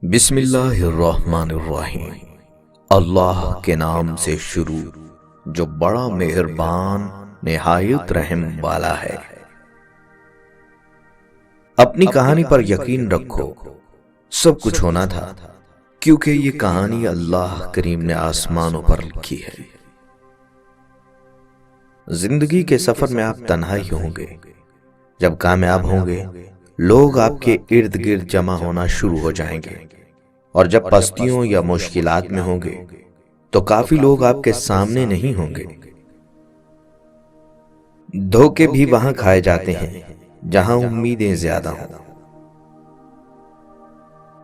بسم اللہ الرحمن الرحیم۔ اللہ کے نام سے شروع جو بڑا مہربان نہایت رحم والا ہے۔ اپنی کہانی پر یقین رکھو، سب کچھ ہونا تھا، کیونکہ یہ کہانی اللہ کریم نے آسمانوں پر لکھی ہے۔ زندگی کے سفر میں آپ تنہا ہی ہوں گے۔ جب کامیاب ہوں گے، لوگ آپ کے ارد گرد جمع ہونا شروع ہو جائیں گے، اور جب پستیوں یا مشکلات میں ہوں گے تو کافی لوگ آپ کے سامنے نہیں ہوں گے۔ دھوکے بھی وہاں کھائے جاتے ہیں جہاں امیدیں زیادہ ہوں۔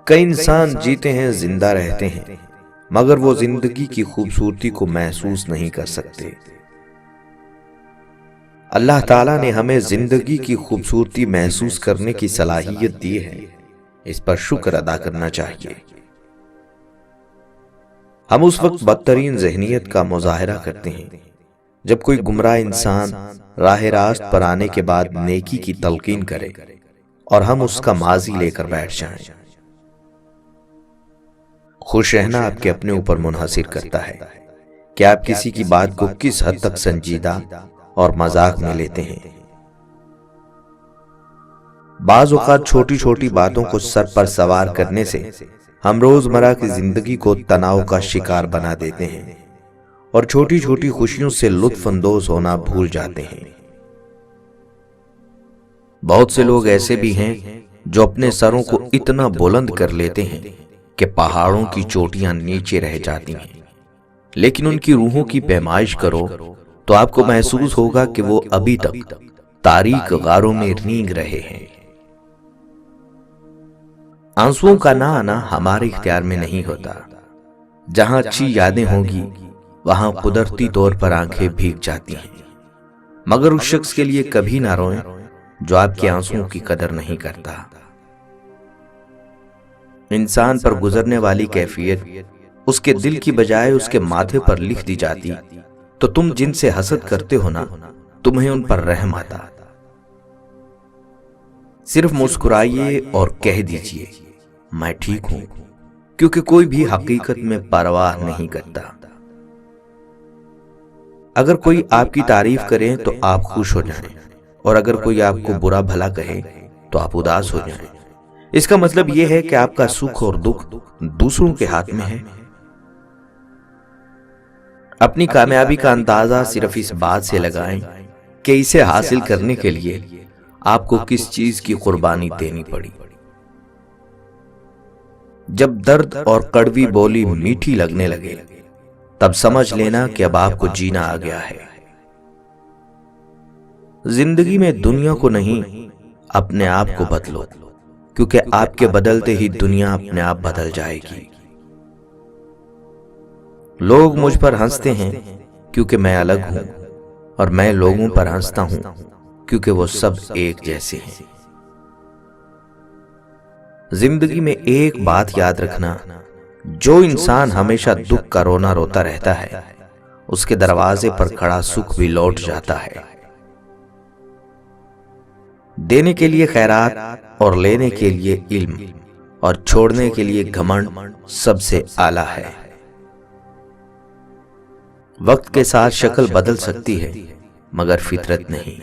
کئی انسان جیتے ہیں، زندہ رہتے ہیں، مگر وہ زندگی کی خوبصورتی کو محسوس نہیں کر سکتے۔ اللہ تعالیٰ نے ہمیں زندگی کی خوبصورتی محسوس کرنے کی صلاحیت دی ہے، اس پر شکر ادا کرنا چاہیے۔ ہم اس وقت بدترین ذہنیت کا مظاہرہ کرتے ہیں جب کوئی گمراہ انسان راہ راست پر آنے کے بعد نیکی کی تلقین کرے اور ہم اس کا ماضی لے کر بیٹھ جائیں۔ خوش رہنا آپ کے اپنے اوپر منحصر کرتا ہے کہ آپ کسی کی بات کو کس حد تک سنجیدہ اور مذاق میں لیتے ہیں۔ بعض اوقات چھوٹی چھوٹی باتوں کو سر پر سوار کرنے سے ہم روزمرہ کی زندگی کو تناؤ کا شکار بنا دیتے ہیں اور چھوٹی چھوٹی خوشیوں سے لطف اندوز ہونا بھول جاتے ہیں۔ بہت سے لوگ ایسے بھی ہیں جو اپنے سروں کو اتنا بلند کر لیتے ہیں کہ پہاڑوں کی چوٹیاں نیچے رہ جاتی ہیں، لیکن ان کی روحوں کی پیمائش کرو تو آپ کو محسوس ہوگا کہ وہ ابھی تک تاریک غاروں میں رینگ رہے ہیں۔ آنسوؤں کا نہ آنا ہمارے اختیار میں نہیں ہوتا۔ جہاں اچھی یادیں ہوں گی وہاں قدرتی طور پر آنکھیں بھیگ جاتی ہیں، مگر اس شخص کے لیے کبھی نہ روئیں جو آپ کے آنسوؤں کی قدر نہیں کرتا۔ انسان پر گزرنے والی کیفیت اس کے دل کی بجائے اس کے ماتھے پر لکھ دی جاتی تو تم جن سے حسد کرتے ہو نا، تمہیں ان پر رحم آتا۔ صرف مسکرائیے اور کہہ دیجئے میں ٹھیک ہوں، کیونکہ کوئی بھی حقیقت میں پرواہ نہیں کرتا۔ اگر کوئی آپ کی تعریف کرے تو آپ خوش ہو جائیں، اور اگر کوئی آپ کو برا بھلا کہے تو آپ اداس ہو جائیں۔ اس کا مطلب یہ ہے کہ آپ کا سکھ اور دکھ دوسروں کے ہاتھ میں ہے۔ اپنی کامیابی کا اندازہ صرف اس بات سے لگائیں کہ اسے حاصل کرنے کے لیے آپ کو کس چیز کی قربانی دینی پڑی۔ جب درد اور کڑوی بولی میٹھی لگنے لگے تب سمجھ لینا کہ اب آپ کو جینا آ گیا ہے۔ زندگی میں دنیا کو نہیں، اپنے آپ کو بدلو، کیونکہ آپ کے بدلتے ہی دنیا اپنے آپ بدل جائے گی۔ لوگ مجھ پر ہنستے ہیں کیونکہ میں الگ ہوں، اور میں لوگوں پر ہنستا ہوں کیونکہ وہ سب ایک جیسے ہیں۔ زندگی میں ایک بات یاد رکھنا، جو انسان ہمیشہ دکھ کا رونا روتا رہتا ہے اس کے دروازے پر کھڑا سکھ بھی لوٹ جاتا ہے۔ دینے کے لیے خیرات اور لینے کے لیے علم اور چھوڑنے کے لیے گھمنڈ سب سے اعلیٰ ہے۔ وقت کے ساتھ شکل بدل سکتی ہے مگر فطرت نہیں۔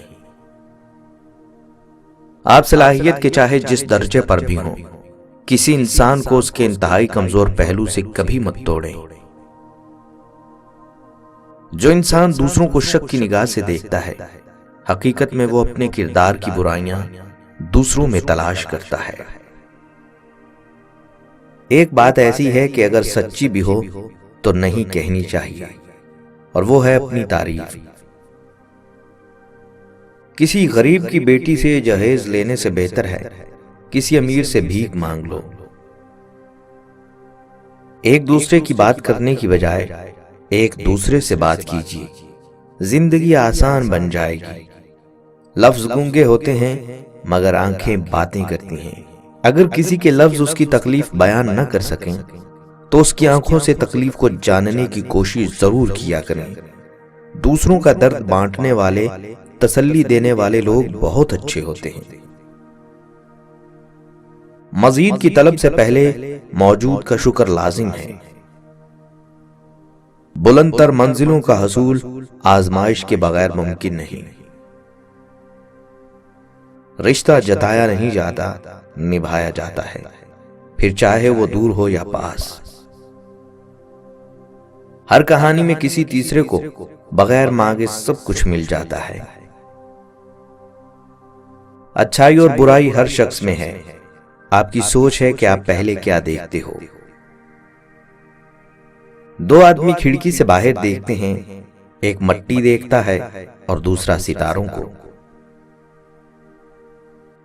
آپ صلاحیت کے چاہے جس درجے پر بھی ہوں، کسی انسان کو اس کے انتہائی کمزور پہلو سے کبھی مت توڑیں۔ جو انسان دوسروں کو شک کی نگاہ سے دیکھتا ہے، حقیقت میں وہ اپنے کردار کی برائیاں دوسروں میں تلاش کرتا ہے۔ ایک بات ایسی ہے کہ اگر سچی بھی ہو تو نہیں کہنی چاہیے، اور وہ ہے اپنی تعریف۔ کسی غریب کی بیٹی سے جہیز لینے سے بہتر ہے کسی امیر سے بھیک مانگ لو۔ ایک دوسرے کی بات کرنے کی بجائے ایک دوسرے سے بات کیجیے، زندگی آسان بن جائے گی۔ لفظ گونگے ہوتے ہیں مگر آنکھیں باتیں کرتی ہیں۔ اگر کسی کے لفظ اس کی تکلیف بیان نہ کر سکیں تو اس کی آنکھوں سے تکلیف کو جاننے کی کوشش ضرور کیا کریں۔ دوسروں کا درد بانٹنے والے، تسلی دینے والے لوگ بہت اچھے ہوتے ہیں۔ مزید کی طلب سے پہلے موجود کا شکر لازم ہے۔ بلند تر منزلوں کا حصول آزمائش کے بغیر ممکن نہیں۔ رشتہ جتایا نہیں جاتا، نبھایا جاتا ہے، پھر چاہے وہ دور ہو یا پاس۔ ہر کہانی میں کسی تیسرے کو بغیر مانگے سب کچھ مل جاتا ہے۔ اچھائی اور برائی ہر شخص میں ہے، آپ کی سوچ ہے کہ آپ پہلے کیا دیکھتے ہو۔ دو آدمی کھڑکی سے باہر دیکھتے ہیں، ایک مٹی دیکھتا ہے اور دوسرا ستاروں کو۔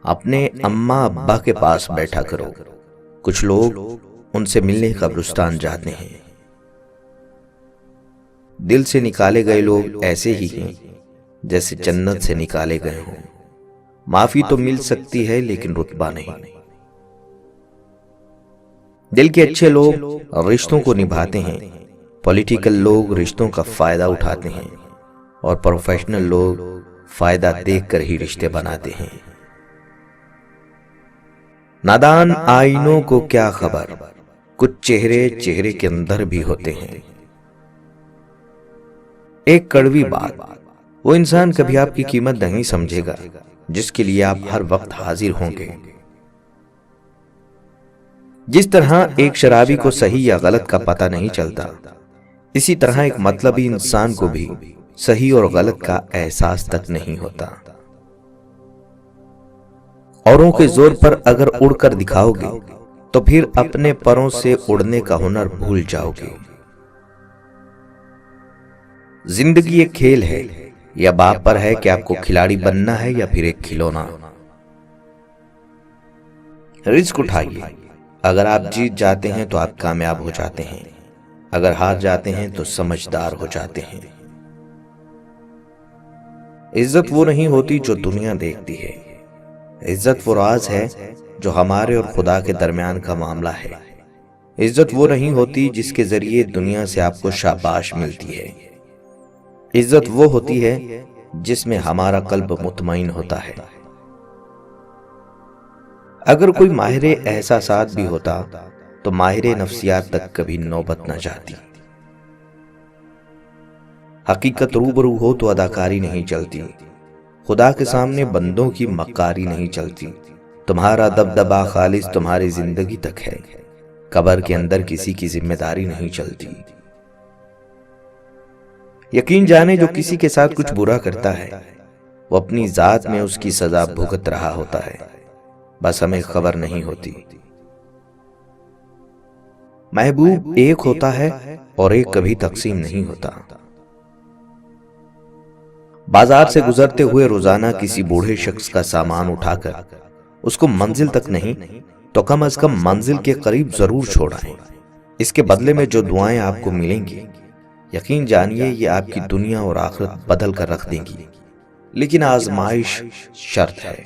اپنے اماں ابا کے پاس بیٹھا کرو، کچھ لوگ ان سے ملنے قبرستان جاتے ہیں۔ دل سے نکالے گئے لوگ ایسے ہی ہیں جیسے جنت سے نکالے گئے ہوں۔ معافی تو مل سکتی ہے لیکن رتبہ نہیں۔ دل کے اچھے لوگ رشتوں کو نبھاتے ہیں، پولیٹیکل لوگ رشتوں کا فائدہ اٹھاتے ہیں، اور پروفیشنل لوگ فائدہ دیکھ کر ہی رشتے بناتے ہیں۔ نادان آئینوں کو کیا خبر، کچھ چہرے چہرے کے اندر بھی ہوتے ہیں۔ ایک کڑوی بات، وہ انسان کبھی آپ کی قیمت نہیں سمجھے گا جس کے لیے آپ ہر وقت حاضر ہوں گے۔ جس طرح ایک شرابی کو صحیح یا غلط کا پتہ نہیں چلتا، اسی طرح ایک مطلبی انسان کو بھی صحیح اور غلط کا احساس تک نہیں ہوتا۔ اوروں کے زور پر اگر اڑ کر دکھاؤ گے تو پھر اپنے پروں سے اڑنے کا ہنر بھول جاؤ گے۔ زندگی ایک کھیل ہے، یا باپ پر ہے کہ آپ کو کھلاڑی بننا ہے یا پھر ایک کھلونا۔ رسک اٹھائیے، اگر آپ جیت جاتے ہیں تو آپ کامیاب ہو جاتے ہیں، اگر ہار جاتے ہیں تو سمجھدار ہو جاتے ہیں۔ عزت وہ نہیں ہوتی جو دنیا دیکھتی ہے، عزت وہ راز ہے جو ہمارے اور خدا کے درمیان کا معاملہ ہے۔ عزت وہ نہیں ہوتی جس کے ذریعے دنیا سے آپ کو شاباش ملتی ہے، عزت وہ ہوتی ہے جس میں ہمارا قلب مطمئن ہوتا ہے۔ اگر کوئی ماہر احساسات بھی ہوتا تو ماہر نفسیات تک کبھی نوبت نہ جاتی۔ حقیقت روبرو ہو تو اداکاری نہیں چلتی، خدا کے سامنے بندوں کی مکاری نہیں چلتی۔ تمہارا دبدبا خالص تمہاری زندگی تک ہے، قبر کے اندر کسی کی ذمہ داری نہیں چلتی۔ یقین جانے جو کسی کے ساتھ کچھ برا کرتا ہے وہ اپنی ذات میں اس کی سزا بھگت رہا ہوتا ہے، بس ہمیں خبر نہیں ہوتی۔ محبوب ایک ہوتا ہے اور ایک کبھی تقسیم نہیں ہوتا۔ بازار سے گزرتے ہوئے روزانہ کسی بوڑھے شخص کا سامان اٹھا کر اس کو منزل تک نہیں تو کم از کم منزل کے قریب ضرور چھوڑائیں۔ اس کے بدلے میں جو دعائیں آپ کو ملیں گی، یقین جانیے یہ آپ کی دنیا اور آخرت بدل کر رکھ دیں گی، لیکن آزمائش شرط ہے۔